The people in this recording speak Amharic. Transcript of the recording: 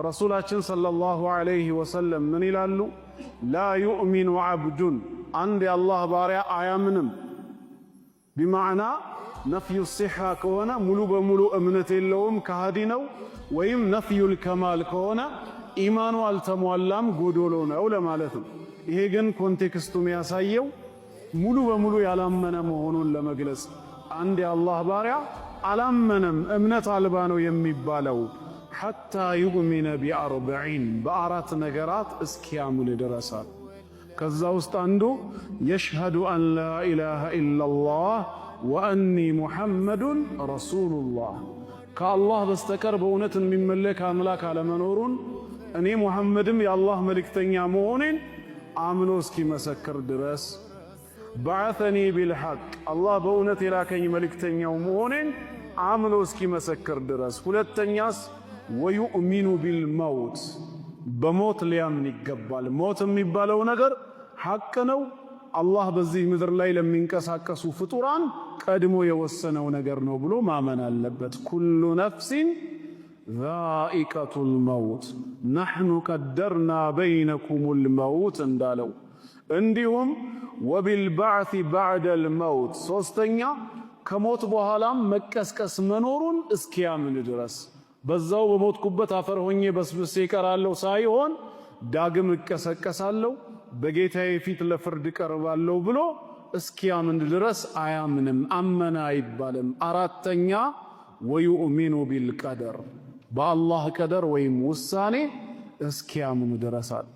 ረሱላችን ሰለላሁ ዐለይሂ ወሰለም ምን ይላሉ? ላ ዩእሚኑ ዐብዱን አንድ የአላህ ባሪያ አያምንም። ቢማዕና ነፍዩ ሲሓ ከሆነ ሙሉ በሙሉ እምነት የለውም ከሃዲ ነው። ወይም ነፍዩል ከማል ከሆነ ኢማኑ አልተሟላም ጎዶሎ ነው ለማለት ነው። ይሄ ግን ኮንቴክስቱ የሚያሳየው ሙሉ በሙሉ ያላመነ መሆኑን ለመግለጽ አንድ የአላህ ባሪያ አላመነም እምነት አልባ ነው የሚባለው ሐታ ዩእሚነ ቢአርበዒን በአራት ነገራት እስኪያምን ድረሳል። ከዛ ውስጥ አንዱ የሽሀዱ አን ላ ኢላሃ ኢለላህ ወአኒ ሙሐመዱን ረሱሉላህ ከአላህ በስተቀር በእውነት የሚመለክ አምላክ አለመኖሩን እኔ ሙሐመድም የአላህ መልእክተኛ መሆኔን አምኖ እስኪመሰክር ድረስ፣ በዐተኒ ቢልሐቅ አላህ በእውነት የላከኝ መልእክተኛው መሆኔን አምኖ እስኪመሰክር ድረስ። ሁለተኛስ ወዩእሚኑ ቢልመውት በሞት ሊያምን ይገባል። ሞት የሚባለው ነገር ሐቅ ነው። አላህ በዚህ ምድር ላይ ለሚንቀሳቀሱ ፍጡራን ቀድሞ የወሰነው ነገር ነው ብሎ ማመን አለበት። ኩሉ ነፍሲን ዛኢቀቱል መውት ነሕኑ ቀደርና በይነኩሙል መውት እንዳለው፣ እንዲሁም ወቢልባዕሲ ባዕደል መውት ሶስተኛ ከሞት በኋላም መቀስቀስ መኖሩን እስኪያምን ድረስ በዛው በሞትኩበት አፈር ሆኜ በስብሴ እቀራለሁ ሳይሆን ዳግም እቀሰቀሳለሁ በጌታዬ ፊት ለፍርድ ቀርባለሁ ብሎ እስኪያምን ድረስ አያምንም፣ አመነ አይባልም። አራተኛ ወዩእሚኑ ቢልቀደር በአላህ ቀደር ወይም ውሳኔ እስኪያምን ድረሳል።